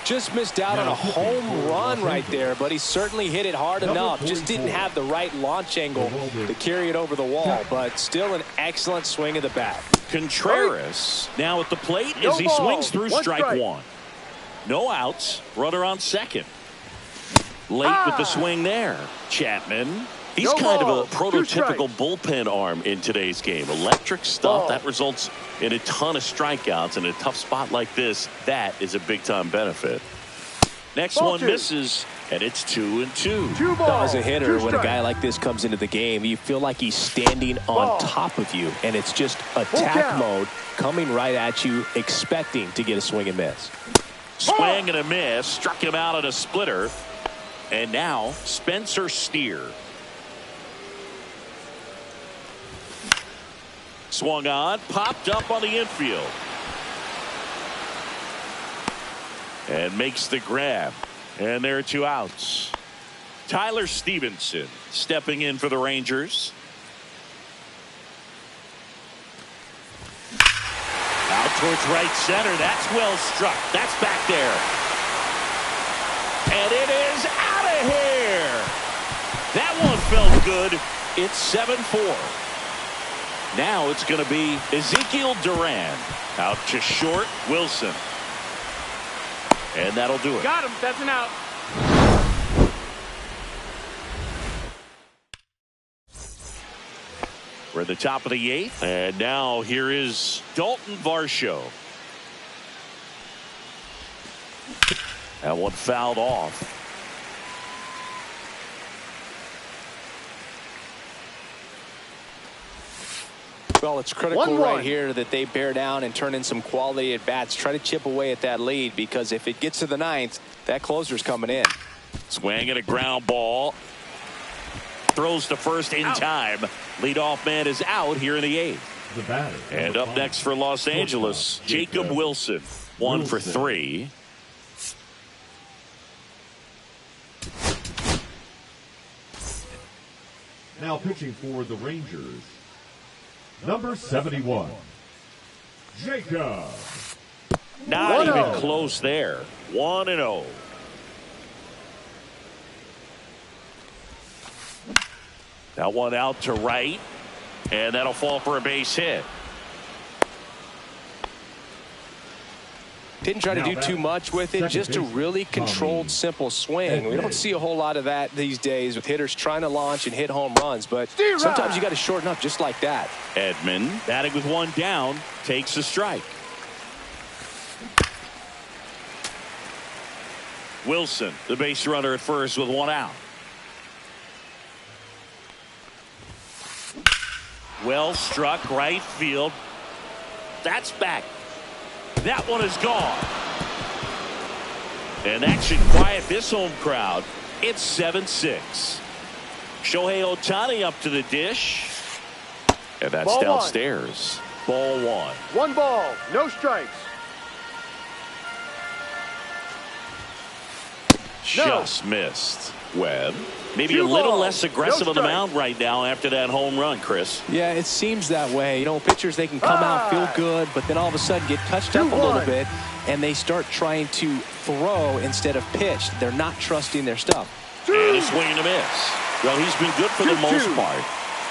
S3: Just missed out on a home run right there, but he certainly hit it hard enough. Just didn't have the right launch angle to carry it over the wall, but still an excellent swing of the bat.
S1: Contreras now at the plate as he swings through strike 1. No outs, runner on second. Late with the swing there. Chapman. He's kind of a prototypical bullpen arm in today's game. Electric stuff that results in a ton of strikeouts in a tough spot like this. That is a big time benefit. Next one misses, and it's 2-2.
S3: As a hitter, when a guy like this comes into the game, you feel like he's standing on top of you, and it's just attack mode coming right at you, expecting to get a swing and miss.
S1: Swing and a miss. Struck him out at a splitter. And now Spencer Steer. Swung on, popped up on the infield. And makes the grab. And there are 2 outs. Tyler Stevenson stepping in for the Rangers. Out towards right center. That's well struck. That's back there. And it is out of here. That one felt good. It's 7-4. Now it's going to be Ezekiel Duran. Out to short. Wilson. And that'll do it.
S5: Got him. That's an out.
S1: We're at the top of the 8th. And now here is Dalton Varsho. That one fouled off.
S3: Well, it's critical right here that they bear down and turn in some quality at bats. Try to chip away at that lead, because if it gets to the 9th, that closer's coming in.
S1: Swing and a ground ball. Throws to first in time. Leadoff man is out here in the 8th. And up next for Los Angeles, Jacob Wilson. 1 for 3.
S2: Now pitching for the Rangers, number 71, Jacob.
S1: Not even close there. 1-0. That one out to right, and that'll fall for a base hit.
S3: Didn't try to do too much with it, just a really controlled, simple swing. We don't see a whole lot of that these days with hitters trying to launch and hit home runs, but sometimes you got to shorten up just like that.
S1: Edman, batting with 1 down, takes a strike. Wilson, the base runner at first with 1 out. Well struck, right field. That's back. That one is gone. And that should quiet this home crowd. It's 7-6. Shohei Ohtani up to the dish. And that's
S4: Ball
S1: downstairs. Ball 1.
S4: 1 ball, no strikes.
S1: Just missed. Webb. Maybe a
S4: 2
S1: little
S4: balls,
S1: less aggressive
S4: no
S1: on the
S4: strike.
S1: mound right now after that home run, Chris.
S3: Yeah, it seems that way. You know, pitchers, they can come out, feel good, but then all of a sudden get touched up a little bit, and they start trying to throw instead of pitch. They're not trusting their stuff.
S1: And a swing and a miss. Well, he's been good for the most part.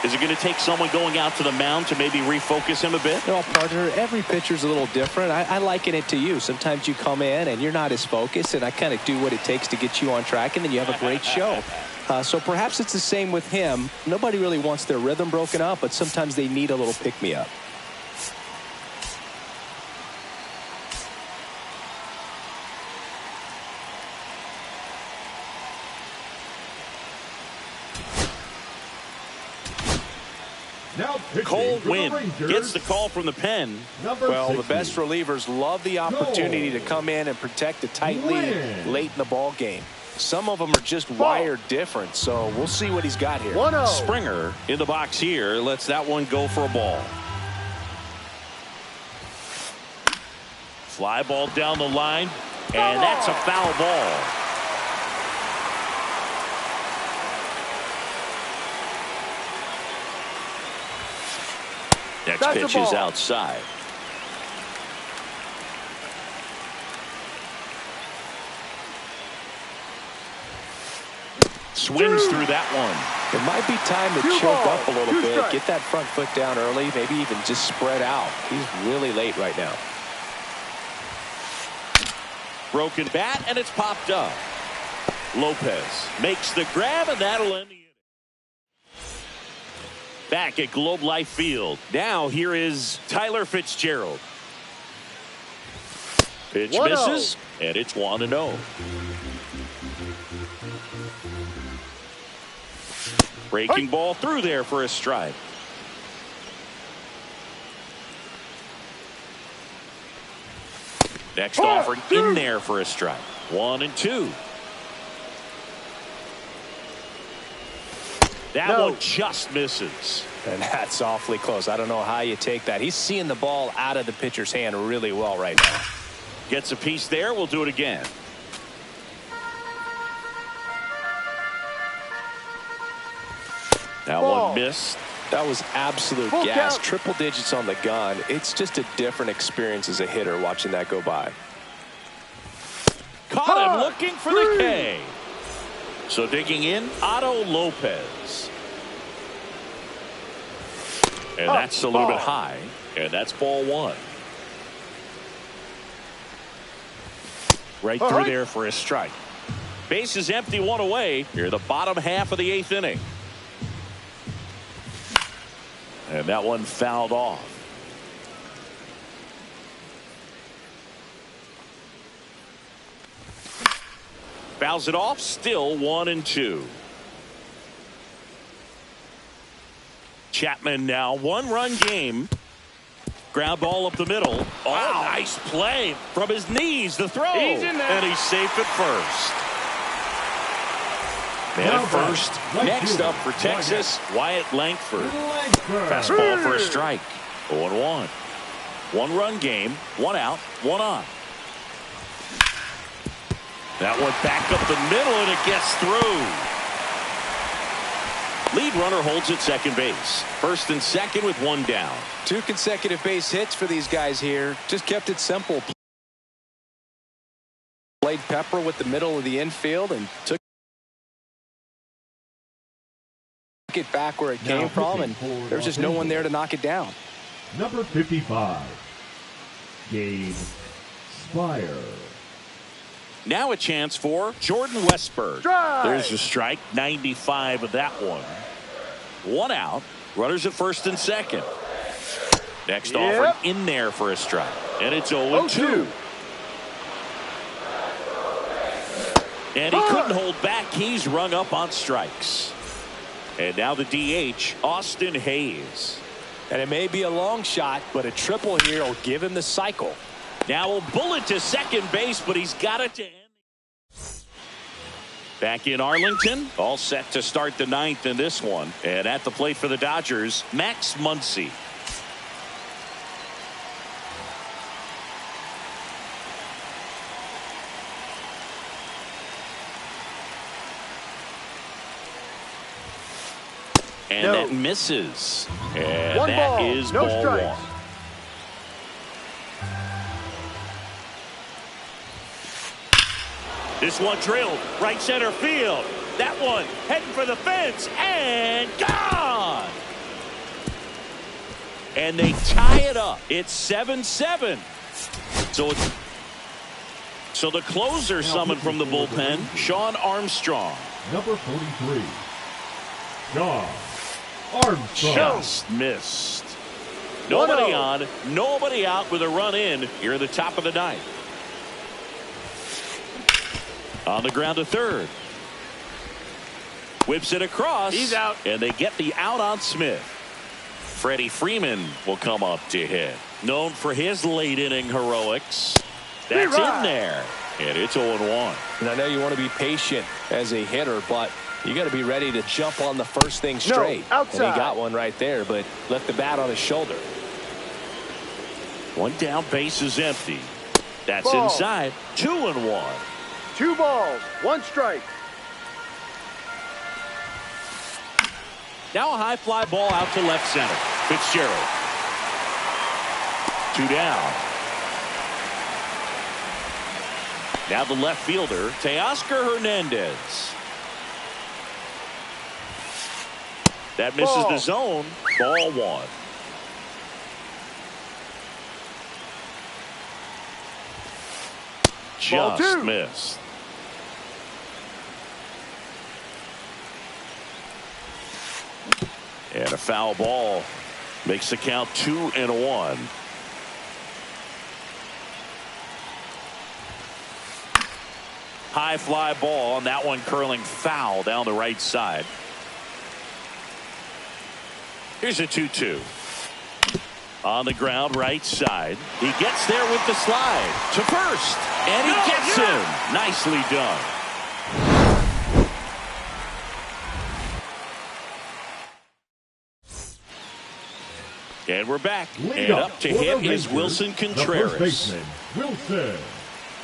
S1: Is it going to take someone going out to the mound to maybe refocus him a bit?
S3: No, partner, every pitcher's a little different. I liken it to you. Sometimes you come in and you're not as focused, and I kind of do what it takes to get you on track, and then you have a great show. So perhaps it's the same with him. Nobody really wants their rhythm broken up, but sometimes they need a little pick-me-up.
S1: Cole Winn gets the call from the pen.
S3: Well, the best relievers love the opportunity to come in and protect a tight lead late in the ball game. Some of them are just wired different, so we'll see what he's got here.
S4: 1-0.
S1: Springer in the box here lets that one go for a ball. Fly ball down the line, and that's a foul ball. Next pitch is outside. Swings through that one.
S3: It might be time to choke up a little bit, get that front foot down early, maybe even just spread out. He's really late right now.
S1: Broken bat, and it's popped up. Lopez makes the grab, and that'll end the inning. Back at Globe Life Field. Now here is Tyler Fitzgerald. Pitch misses, and it's 1-0. Breaking ball through there for a strike. Next offering in there for a strike. 1-2. That one just misses.
S3: And that's awfully close. I don't know how you take that. He's seeing the ball out of the pitcher's hand really well right now.
S1: Gets a piece there. We'll do it again. That one missed.
S3: That was absolute gas. Triple digits on the gun. It's just a different experience as a hitter watching that go by.
S1: Caught him looking for the K. So digging in, Otto Lopez. And that's a little bit high. And that's ball one. Right through there for a strike. Base is empty, one away. Here, the bottom half of the 8th inning. And that one fouled off. Fouls it off, still 1-2. Chapman now, 1-run game. Ground ball up the middle. Oh, wow. Nice play from his knees. The throw. He's in there. And he's safe at first. Man at first. Next up for Texas, Wyatt Langford. Fastball for a strike. 0-1. 1-run game. 1 out. 1 on. That one back up the middle, and it gets through. Lead runner holds at second base. First and second with 1 down.
S3: 2 consecutive base hits for these guys here. Just kept it simple. Played pepper with the middle of the infield and took it back where it came from, and there's just no one there to knock it down.
S2: Number 55, Gabe Spire.
S1: Now a chance for Jordan Westberg. There's a strike. 95 of that one. 1 out. Runners at first and second. Next offering in there for a strike. And it's 0-2. And he couldn't hold back. He's rung up on strikes. And now the DH, Austin Hayes.
S3: And it may be a long shot, but a triple here will give him the cycle.
S1: Now a bullet to second base, but he's got it to end. Back in Arlington, all set to start the 9th in this one. And at the plate for the Dodgers, Max Muncy. And
S4: No.
S1: that misses. And
S4: One
S1: that
S4: ball,
S1: is
S4: no
S1: ball
S4: strikes.
S1: one. This one drilled right center field. That one heading for the fence and gone. And they tie it up. It's 7-7. So the closer summoned from the bullpen, Sean Armstrong.
S2: Number 43, Sean Armstrong.
S1: Just missed. Nobody on, nobody out with a run in here at the top of the ninth. On the ground to third. Whips it across.
S4: He's out.
S1: And they get the out on Smith. Freddie Freeman will come up to hit. Known for his late inning heroics. That's in there. And it's 0-1.
S3: And I know you want to be patient as a hitter, but you got to be ready to jump on the first thing straight.
S4: Outside.
S3: And he got one right there, but left the bat on his shoulder.
S1: One down, base is empty. That's
S4: Ball.
S1: inside. 2-1.
S4: 2 balls, 1 strike.
S1: Now a high fly ball out to left center. Fitzgerald. 2 down. Now the left fielder, Teoscar Hernandez. That misses
S4: Ball.
S1: the zone. Ball 1.
S4: Ball
S1: Just
S4: 2.
S1: missed. And a foul ball makes the count 2-1. High fly ball, and that one curling foul down the right side. Here's a 2-2. On the ground, right side. He gets there with the slide to first, and he gets him. Nicely done. And we're back.
S2: Lead
S1: And up to
S2: for the
S1: hit is
S2: Rangers,
S1: Wilson
S2: the first
S1: Contreras.
S2: baseman, Wilson.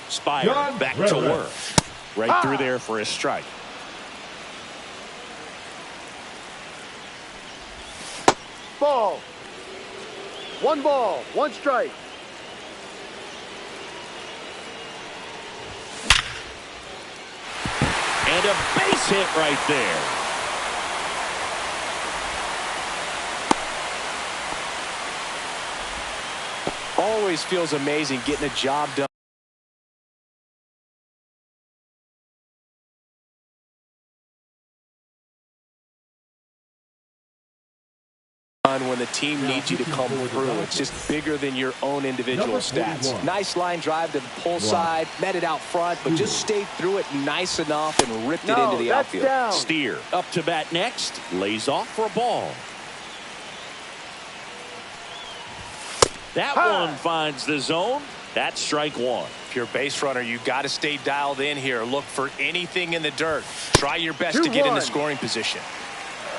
S1: Spire
S2: John
S1: back to
S2: Rivera.
S1: work. Right through there for a strike.
S4: Ball. 1 ball, 1 strike.
S1: And a base hit right there.
S3: Always feels amazing getting a job done when the team needs you to come through. It's just bigger than your own individual
S2: Number
S3: stats.
S2: 41.
S3: Nice line drive to the pull side, met it out front, but just stayed through it nice enough and ripped it into the
S4: that's
S3: outfield.
S4: down.
S1: Steer up to bat next. Lays off for a ball. That one finds the zone. That's strike 1.
S3: If you're a base runner, you got to stay dialed in here. Look for anything in the dirt. Try your best to get into
S4: 2-1.
S3: scoring position.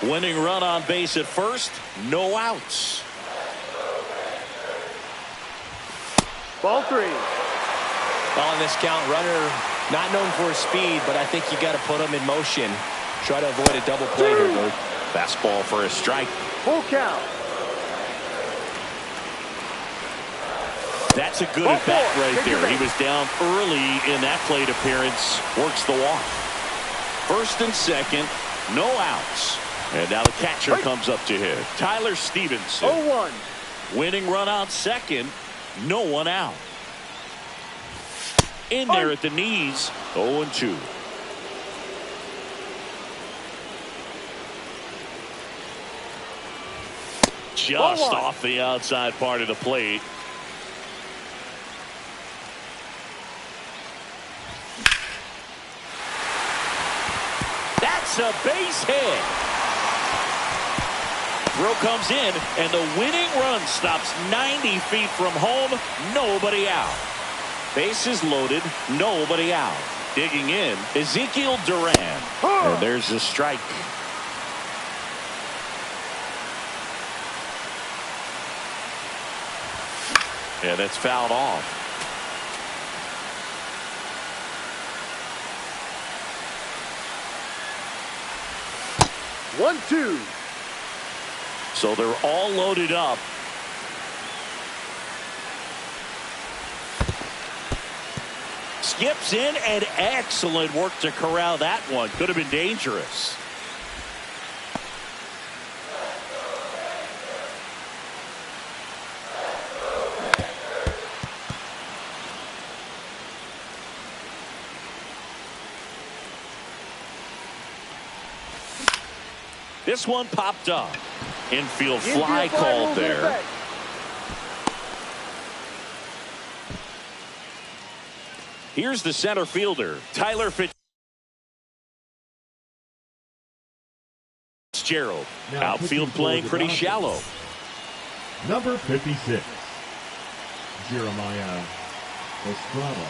S1: Winning run on base at first. No outs.
S4: Ball 3.
S3: Well, in this count, runner not known for his speed, but I think you got to put him in motion. Try to avoid a double play here, Bert.
S1: Fastball for a strike.
S4: Full count.
S1: That's a good
S4: Ball
S1: at bat
S4: 4.
S1: right
S4: Take your
S1: there. He
S4: base.
S1: was down early in that plate appearance. Works the walk. First and second. No outs. And now the catcher comes up to hit. Tyler Stevenson.
S4: 0-1.
S1: Winning run on second. No one out. In there at the knees. 0-2. Just off the outside part of the plate. That's a base hit. Throw comes in, and the winning run stops 90 feet from home. Nobody out. Bases loaded. Nobody out. Digging in, Ezekiel Duran. And there's a strike. Yeah, that's fouled off. So they're all loaded up. Skips in, and excellent work to corral that one. Could have been dangerous. This one popped up. Infield fly called there. Here's the center fielder, Tyler Fitzgerald. Outfield playing pretty shallow.
S2: Number 56, Jeremiah Estrada.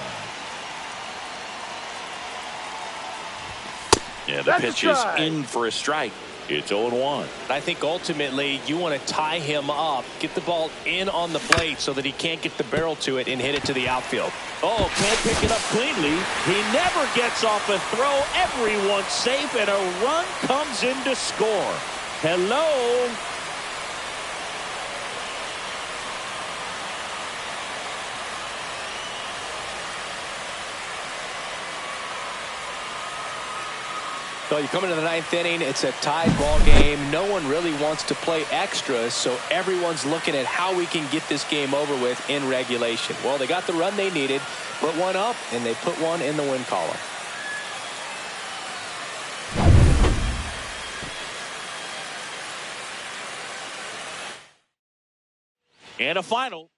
S1: Yeah, the pitch is in for a strike. It's 0-1.
S3: I think ultimately you want to tie him up, get the ball in on the plate so that he can't get the barrel to it and hit it to the outfield.
S1: Oh, can't pick it up cleanly. He never gets off a throw. Everyone's safe, and a run comes in to score. Hello.
S3: So you come into the ninth inning, it's a tied ball game. No one really wants to play extras, so everyone's looking at how we can get this game over with in regulation. Well, they got the run they needed, put one up, and they put one in the win column.
S1: And a final.